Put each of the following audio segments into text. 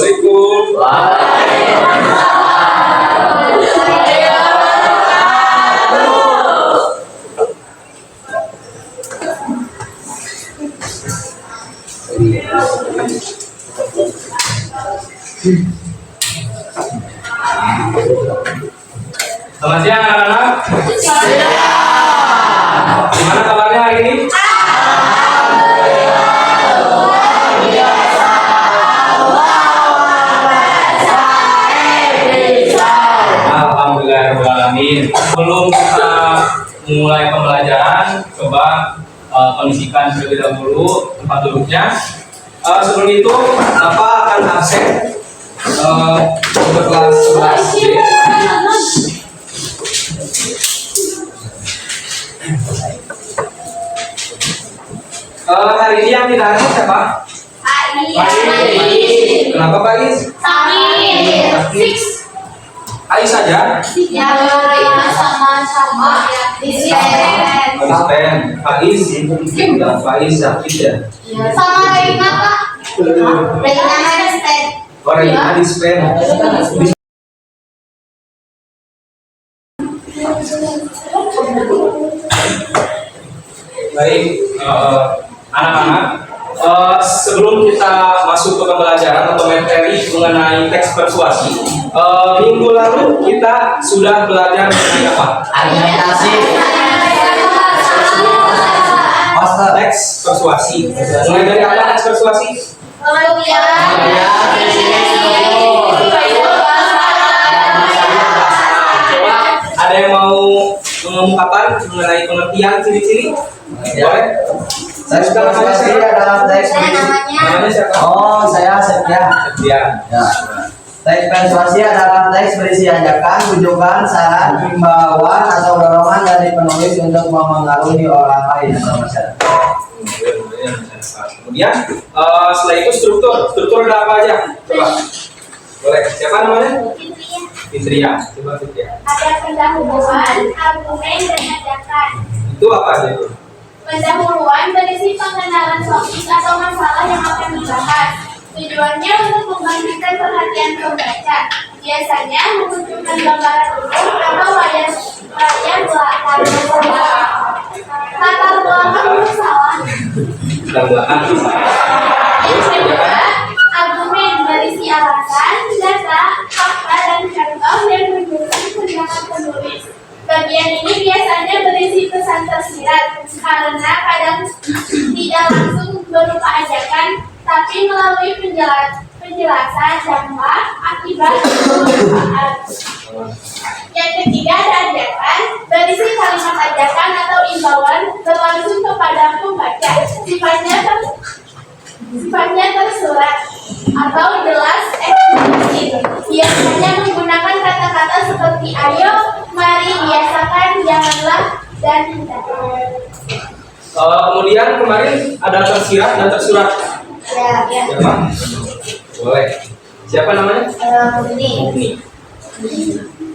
Selamat siang anak-anak. Gimana kabarnya hari ini? Alhamdulillahirrahmanirrahim. Sebelum kita mulai pembelajaran, coba kondisikan terlebih dahulu tempat duduknya. Sebelum itu, Bapak akan absen untuk kelas 11D. Hari ini yang tidak hadir siapa? Ais. Kenapa Pak Ais? Sakit. Ais saja? Ya, sama-sama. Dispen. Pak Ais sakit ya? Sama Reina Pak. Reina dispen. Oh, Reina dispen. Baik, anak-anak, sebelum kita masuk ke pembelajaran atau materi mengenai teks persuasi, minggu lalu kita sudah belajar mengenai apa? Argumentasi. Teks persuasi. Mulai dari apa teks persuasi? Ada yang mau mengungkapkan mengenai pengertian ciri-ciri? Boleh? Teks persuasi adalah teks Namanya siapa? Oh, saya Setia. Setia. Ya. Teks persuasi adalah teks berisi ajakan, rujukan, saran, himbauan atau dorongan dari penulis untuk memengaruhi orang lain atau masyarakat. Kemudian setelah itu struktur ada apa aja? Coba. Boleh. Siapa namanya? Fitria. Coba Fitria. Ada pendahuluan, argumen, dan ajakan. Itu apa aja itu? Pendahuluan berisi pengenalan topik atau masalah yang akan dibahas. Tujuannya untuk membangkitkan perhatian pembaca. Biasanya menunjukkan gambaran umum atau layar belakang. Latar belakang masalah. Latar belakang masalah. Kedua, argumen berisi alasan, data, fakta, dan contoh yang menunjukkan pendapat penulis. Bagian ini biasanya berisi pesan tersirat karena kadang tidak langsung berupa ajakan, tapi melalui penjelasan dampak, akibat, dan manfaat. Yang ketiga ada ajakan, berisi kalimat ajakan atau imbauan berlangsung kepada pembaca. Sifatnya tersurat atau jelas eksplisit. Biasanya menggunakan kata-kata seperti ayo, mari, biasakan, janganlah, dan hendaklah. Kemudian kemarin ada tersirat dan tersurat. Ya. Siapa? Boleh. Siapa namanya? Ini.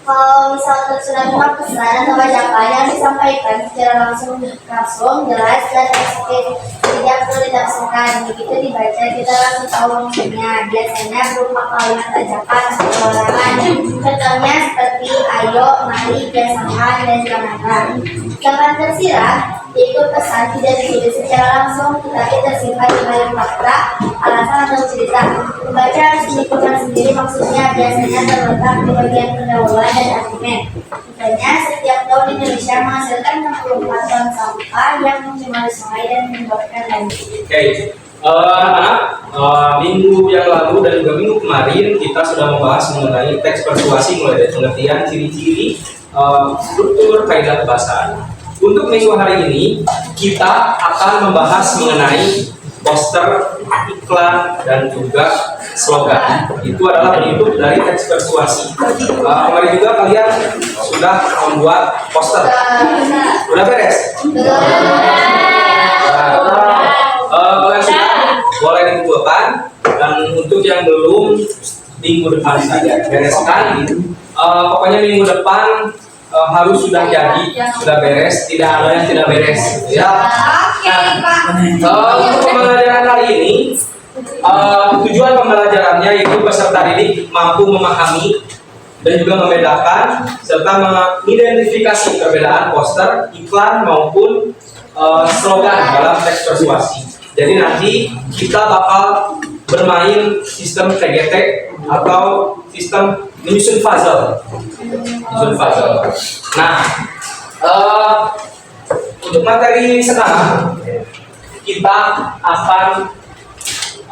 Kalau misal tersurat pesan atau ajakan yang disampaikan secara langsung, jelas, dan eksplisit, tidak perlu ditafsirkan. Begitu dibaca kita langsung tahu maksudnya. Biasanya berupa kalimat ajakan atau larangan. Contohnya seperti ayo, mari, biasakan, dan janganlah. Sedangkan tersirat yaitu pesan tidak ditulis secara langsung, tetapi tersimpan di balik fakta, alasan atau cerita. Pembaca harus menyimpulkan sendiri maksudnya. Biasanya terletak di bagian pendahuluan dan argumen. Misalnya, setiap tahun Indonesia menghasilkan 64 ton sampah yang mencemari sungai dan menyebabkan banjir. Oke. Anak, minggu yang lalu dan juga minggu kemarin kita sudah membahas mengenai teks persuasi mulai dari pengertian, ciri-ciri, struktur, kaidah bahasa. Untuk minggu hari ini kita akan membahas mengenai poster, iklan, dan juga slogan. Itu adalah bentuk dari teks persuasi. Kemarin juga kalian sudah membuat poster. Sudah beres? Kalian sudah boleh dikumpulkan, dan untuk yang belum minggu depan saja bereskan. Pokoknya minggu depan harus sudah jadi, sudah beres, tidak ada yang tidak beres. Ya. Nah, untuk pembelajaran kali ini Tujuan pembelajarannya yaitu peserta didik mampu memahami dan juga membedakan serta mengidentifikasi perbedaan poster, iklan maupun slogan dalam teks persuasi. Jadi nanti kita bakal bermain sistem TGT atau sistem menyusun puzzle. Nah, untuk materi sekarang kita akan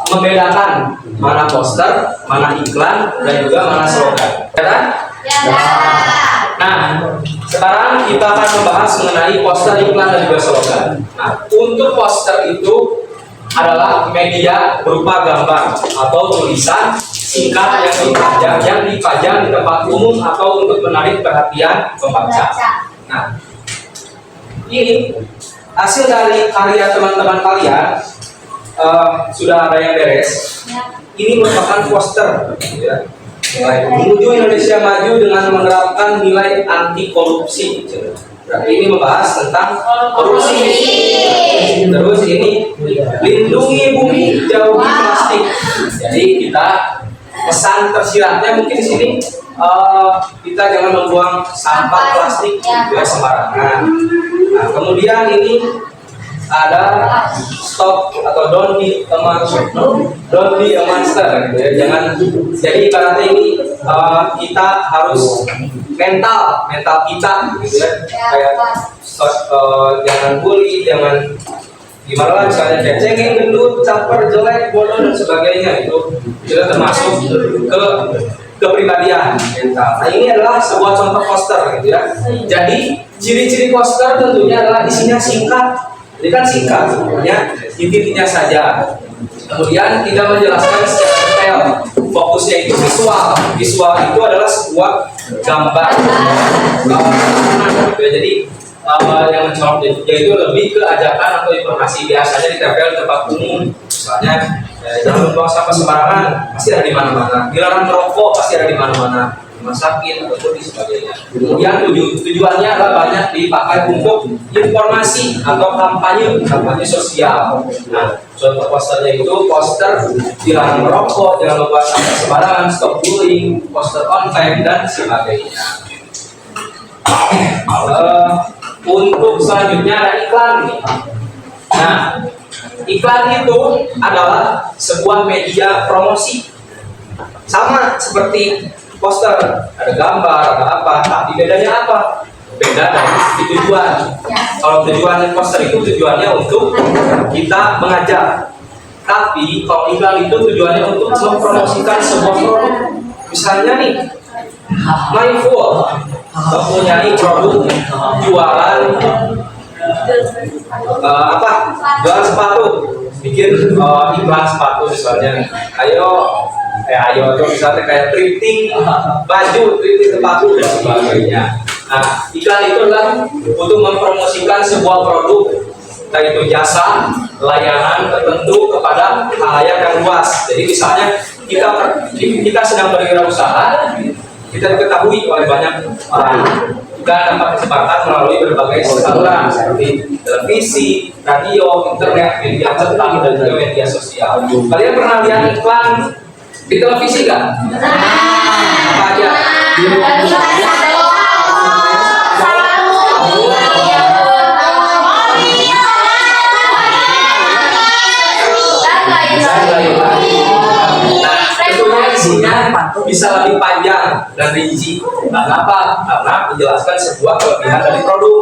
membedakan mana poster, mana iklan, dan juga mana slogan. Ya kan? Ya. Nah, sekarang kita akan membahas mengenai poster, iklan, dan juga slogan. Nah, untuk poster itu adalah media berupa gambar atau tulisan singkat yang dipajang di tempat umum atau untuk menarik perhatian pembaca. Nah, ini hasil dari karya teman-teman kalian. Sudah ada yang beres. Ini merupakan poster, ya. Menuju Indonesia maju dengan menerapkan nilai anti korupsi. Nah, ini membahas tentang korupsi. Terus ini lindungi bumi, jauhi plastik. Jadi kita pesan tersiratnya mungkin di sini kita jangan membuang sampah plastik ya sembarangan. Nah, kemudian ini ada stop atau don't be a monster, gitu ya. Jangan, jadi ibaratnya ini kita harus mental kita gitu ya, kayak jangan bully, jangan gimana lah misalnya kayak cengeng, gendut, caper, jelek, bodoh dan sebagainya, itu termasuk ke kepribadian mental. Nah, ini adalah sebuah contoh poster gitu ya. Jadi ciri-ciri poster tentunya adalah isinya singkat. Ini kan singkat sebenarnya, intinya saja. Kemudian tidak menjelaskan secara detail. Fokusnya itu visual. Visual itu adalah sebuah gambar. Gitu ya. Jadi yang mencolok itu lebih ke ajakan atau informasi, biasanya ditempel di tempat umum. Misalnya jangan membuang sampah sembarangan, pasti ada di mana-mana. Dilarang merokok, pasti ada di mana-mana. Rumah sakit ataupun di sebagainya. Kemudian tujuannya adalah banyak dipakai untuk informasi atau kampanye sosial. Nah, contoh posternya itu poster dilarang merokok, jangan membuang sampah sembarangan, stop bullying, poster on time dan sebagainya. Untuk selanjutnya ada iklan nih. Nah, iklan itu adalah sebuah media promosi. Sama seperti poster, ada gambar, ada apa, tapi bedanya apa? Beda dari tujuan. Kalau tujuan poster itu tujuannya untuk kita mengajar, tapi kalau iklan itu tujuannya untuk mempromosikan sebuah produk. Misalnya nih, Mindful mempunyai produk jualan jualan sepatu, bikin iklan sepatu misalnya. Ayo itu misalnya kayak thrifting baju, thrifting sepatu dan sebagainya. Nah, iklan itu adalah untuk mempromosikan sebuah produk, yaitu jasa, layanan tertentu kepada khalayak yang luas. Jadi misalnya kita sedang berwirausaha, kita diketahui oleh banyak orang. Kita dapat kesempatan melalui berbagai saluran seperti televisi, radio, internet, media cetak dan juga media sosial. Kalian pernah lihat iklan di televisi kan? Apa aja? Bisa lebih panjang dan rinci. Kenapa? Karena menjelaskan sebuah kelebihan dari produk.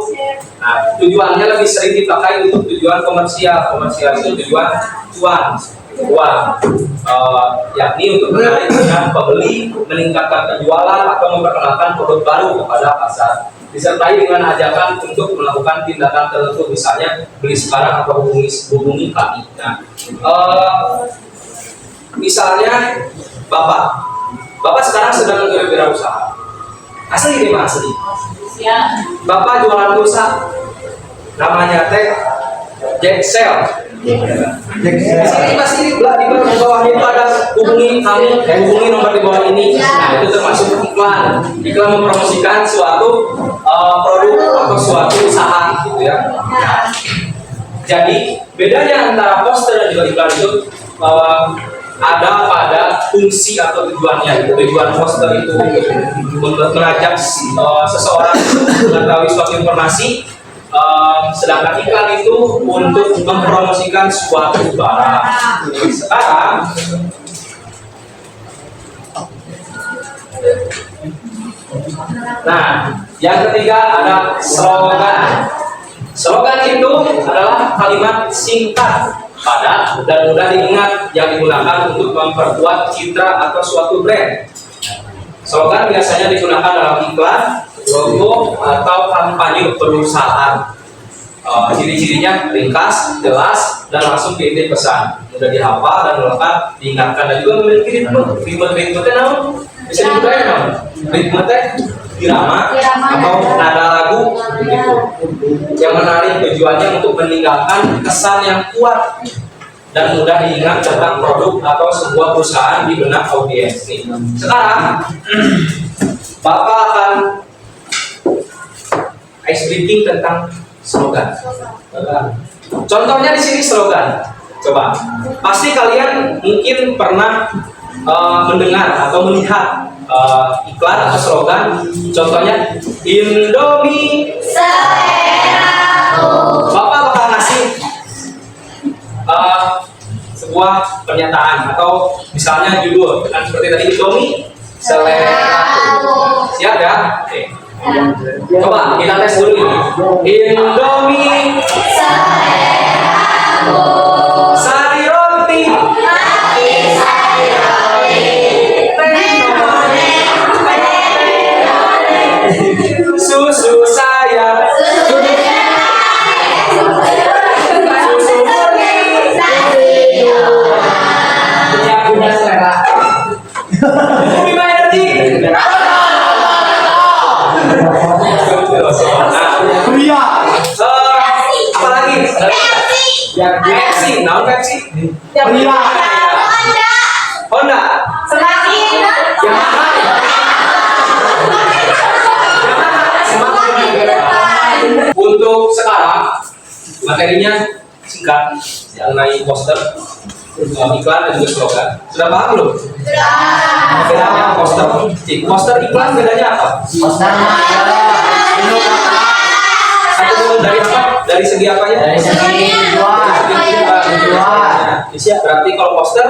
Nah, tujuannya lebih sering dipakai untuk tujuan komersial. Komersial itu tujuan cuan, yakni untuk menarik minat pembeli, meningkatkan penjualan atau memperkenalkan produk baru kepada pasar. Disertai dengan ajakan untuk melakukan tindakan tertentu, misalnya beli sekarang atau hubungi kami. Nah, misalnya Bapak sekarang sedang berwirausaha. Asli ini Pak, asli. Bapak jualan pulsa, namanya teh Jacksel. Di sini pasti di bawah itu ada hubungi kami, hubungi nomor di bawah ini. Nah, itu termasuk iklan. Iklan mempromosikan suatu produk atau suatu usaha, gitu ya. Nah, jadi bedanya antara poster dan juga iklan itu ada pada fungsi atau tujuannya. Tujuan poster itu untuk mengajak seseorang mengetahui suatu informasi, sedangkan iklan itu untuk mempromosikan suatu barang. Sekarang nah, yang ketiga ada slogan. Slogan itu adalah kalimat singkat, padat, dan mudah diingat yang digunakan untuk memperkuat citra atau suatu brand. Slogan biasanya digunakan dalam iklan, logo, atau kampanye perusahaan. Ciri-cirinya ringkas, jelas, dan langsung ke inti pesan. Mudah dihafal dan melekat, diingatkan, dan juga memiliki ritme. Ritme namun bisa dibudaya namun ritme irama atau nada lagu begitu. Yang menarik tujuannya untuk meninggalkan kesan yang kuat dan mudah diingat tentang produk atau sebuah perusahaan di benak audiens. Sekarang Bapak akan ice breaking tentang slogan. Contohnya di sini slogan. Coba, pasti kalian mungkin pernah mendengar atau melihat iklan atau slogan. Contohnya Indomie Seleraku. Bapak bakal ngasih sebuah pernyataan atau misalnya judul, kan seperti tadi Indomie Seleraku. Siap ya? Oke. Coba kita tes dulu ini. Indomie Seleraku. Sari roti. Susu saya. Susu murni. Punya selera. Bumi Energy. Apa lagi? Pepsi. Nah, Pepsi. Honda. Untuk sekarang materinya singkat mengenai poster, iklan dan juga slogan. Sudah paham belum? Sudah. Bedanya poster, poster iklan bedanya apa? Poster satu dari apa? Dari segi apanya? dari segi tujuan. Berarti kalau poster,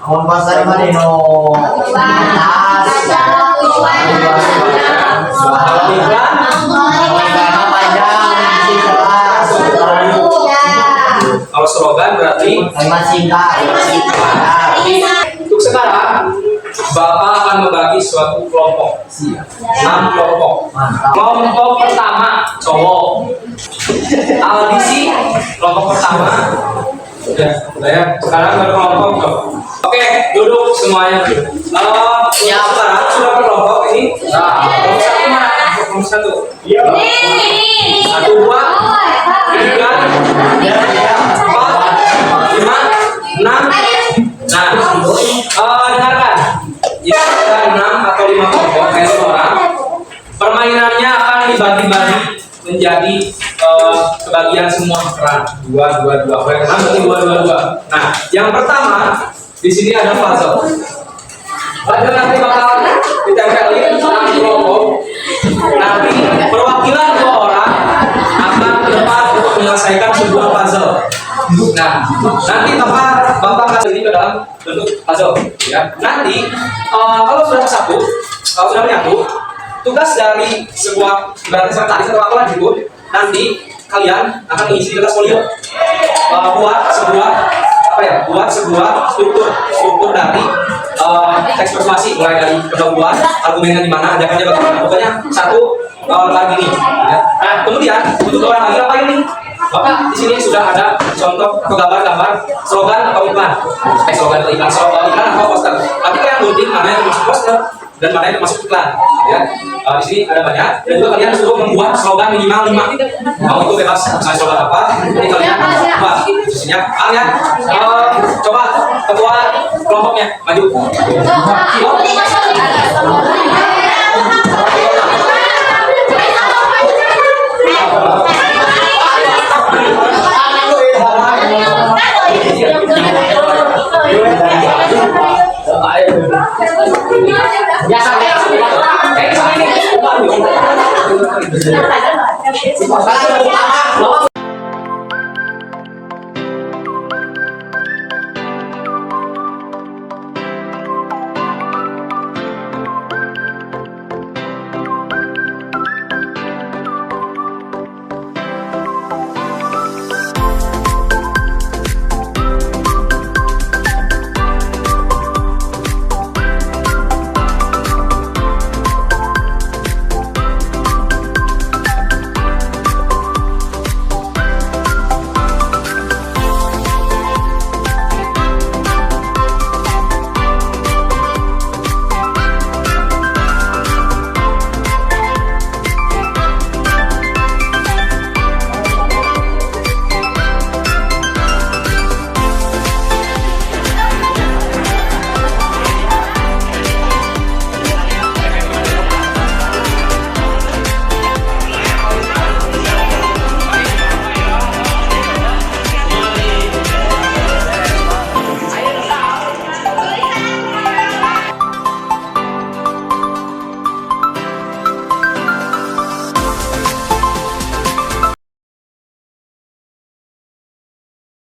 Poster mah dino kalau iklan kalau slogan berarti kalimat singkat. Untuk sekarang Bapak akan membagi suatu kelompok 6 kelompok. Kelompok pertama cowok, audisi. Kelompok pertama udah ya. Sekarang baru kelompok cowok. Oke, duduk semuanya. Ya, sekarang sudah berkelompok ini. Kelompok satu mana? Kelompok satu. Satu, dua, tiga, empat, lima, enam. Nah, dengarkan. Jika ada 6 atau 5 kelompok orang, permainannya akan dibagi-bagi menjadi kebagian semua peran. Dua. Yang 6 berarti 2. Nah, yang pertama di sini ada puzzle. Puzzle nanti bakal ditempelin 6 kelompok. Nanti perwakilan 2 orang akan ke depan untuk menyelesaikan sebuah puzzle. Nah, nanti bapak kasih ini ke dalam bentuk puzzle, ya. Nanti kalau sudah menyatu, tugas dari sebuah ibaratnya tadi satu akulan gitu, nanti kalian akan mengisi di kertas folio, buat sebuah struktur dari teks persuasi, mulai dari kebaguan, argumennya di mana, ajakannya bagaimana, pokoknya satu lagi ini. Ya. Nah, kemudian untuk orang lagi apa ini? Bapak di sini sudah ada contoh atau gambar-gambar slogan atau iklan. Slogan atau iklan, atau poster. Tapi yang penting mana yang termasuk poster dan mana yang termasuk iklan. Ya. Di sini ada banyak. Dan juga kalian suruh membuat slogan minimal 5. Mau itu bebas. Misalnya slogan apa? Jadi kalian buat. Khususnya kalian coba ketua kelompoknya maju. Ya sampai langsung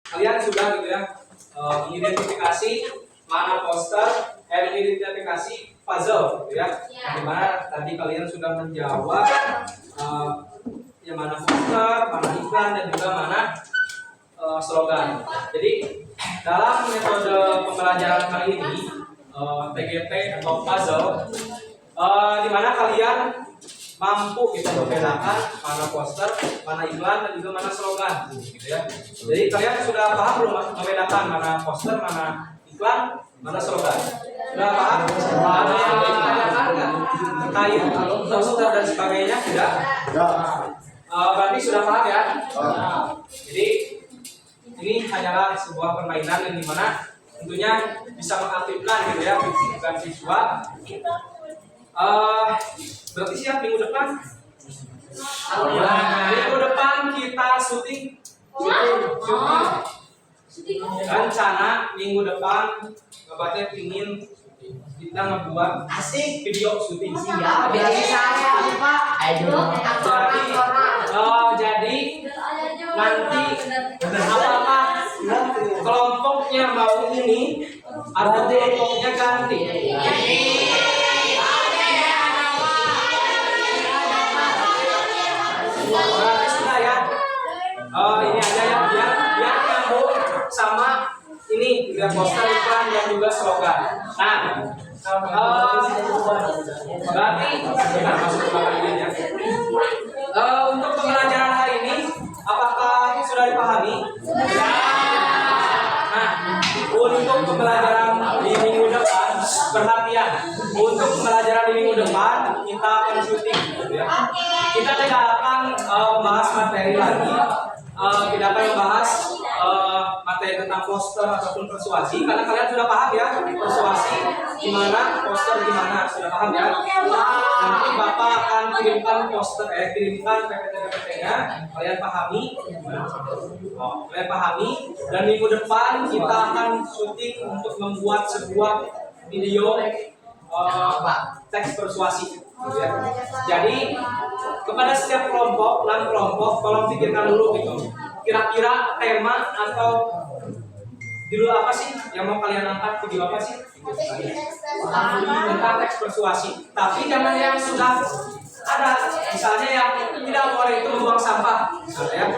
kalian sudah gitu ya mengidentifikasi mana poster, mengidentifikasi puzzle gitu ya. Dimana tadi kalian sudah menjawab yang mana poster, mana iklan dan juga mana slogan. Jadi dalam metode pembelajaran kali ini TGP atau puzzle, di mana kalian mampu kita membedakan mana poster, mana iklan dan juga mana slogan, gitu ya. Jadi kalian sudah paham belum membedakan mana poster, mana iklan, mana slogan? Sudah paham? Ada yang ditanyakan nggak terkait poster dan sebagainya? Tidak? Berarti sudah paham ya? Jadi ini hanyalah sebuah permainan yang dimana tentunya bisa mengaktifkan gitu ya bukan siswa. Berarti siap minggu depan? Minggu depan kita syuting. Rencana minggu depan Bapak ingin kita ngebuat asik video syuting. Siap, biasa saya Pak. Jadi nanti apakah kelompoknya mau ini atau kelompoknya ganti? Berarti sudah ya. Ini aja ya biar nyambung sama ini juga poster, iklan dan juga slogan. Nah, berarti kita masuk ke bagian ya. Untuk pembelajaran hari ini, apakah sudah dipahami? Nah, untuk pembelajaran di minggu depan, perhatian. Untuk pembelajaran di minggu depan, kita akan syuting. Ya. Kita tidak akan membahas materi lagi. Tidak akan membahas materi tentang poster ataupun persuasi karena kalian sudah paham ya persuasi gimana, poster gimana, sudah paham ya. Nanti Bapak akan kirimkan poster, kirimkan PPT-nya, kalian pahami, kalian pahami, dan minggu depan kita akan syuting untuk membuat sebuah video teks persuasi. Ya. Jadi kepada setiap kelompok, 6 kelompok, tolong pikirkan dulu gitu. Kira-kira tema atau judul apa sih yang mau kalian angkat, video apa sih? Tentang teks persuasi. Tapi jangan yang sudah ada, misalnya yang tidak boleh itu membuang sampah, misalnya ya.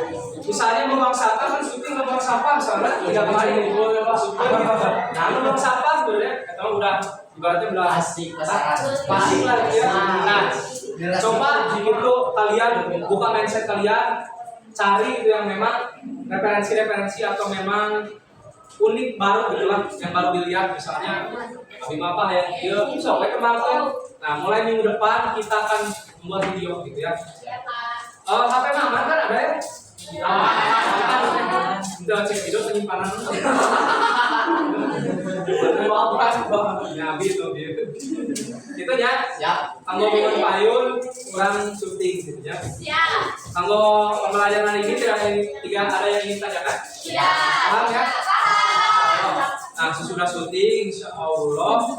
Misalnya membuang sampah kan syuting membuang sampah, misalnya tidak kemarin dibuang syuting. Nah, membuang sampah tuh ya, atau udah ibaratnya udah asik lah ya. Nah, coba itu kalian buka mindset kalian, cari itu yang memang referensi-referensi atau memang unik baru gitu lah, yang baru dilihat misalnya apa yang dia sampai kemarin. Nah, mulai minggu depan kita akan membuat video gitu ya. HP Maman kan ada ya? Kita cek video penyimpanan. Ya gitu. Itu ya. Ya. Kanggo minum payun kurang syuting gitu ya. Siap. Kanggo pembelajaran ini tidak ada yang ingin tanyakan? Siap. Paham ya? Nah, sesudah syuting insya Allah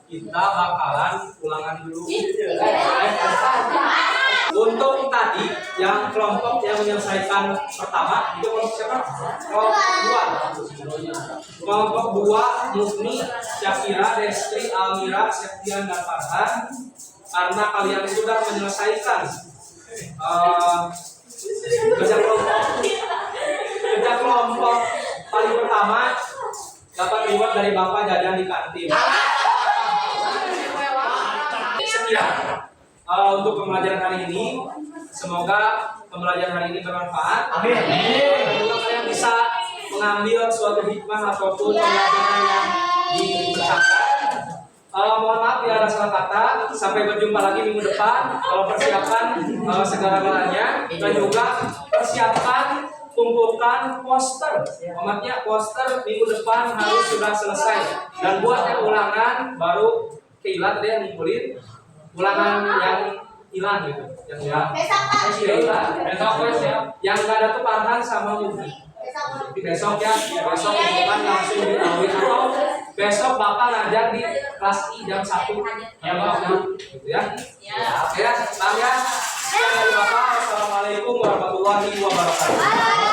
kita bakalan ulangan dulu. Untuk tadi yang kelompok yang menyelesaikan pertama itu kelompok siapa? Kelompok 2. Kelompok 2 Mufni, Syafira, Destri, Almira, Septian dan Farhan. Karena kalian sudah menyelesaikan kerja kelompok paling pertama dapat reward dari Bapak jajan di kantin. Sekian untuk pembelajaran hari ini. Semoga pembelajaran hari ini bermanfaat. Amin. Semoga kalian bisa mengambil suatu hikmah ataupun pelajaran yang diucapkan. Mohon maaf bila ada salah kata. Sampai berjumpa lagi minggu depan. Persiapkan segala-galanya dan juga persiapkan kumpulkan poster. Maksudnya poster minggu depan harus sudah selesai. Dan buat yang ulangan baru kehilangan dia ngumpulin ulangan yang hilang gitu, yang hilang. Besok ya. Yang nggak ada tuh Farhan sama Mufni. Besok ya, besok kumpulkan langsung dikawin atau besok Bapak ngajar di kelas I jam 1 ya Bapak gitu ya. Oke ya, Bang ya. Dari Bapak, assalamualaikum warahmatullahi wabarakatuh.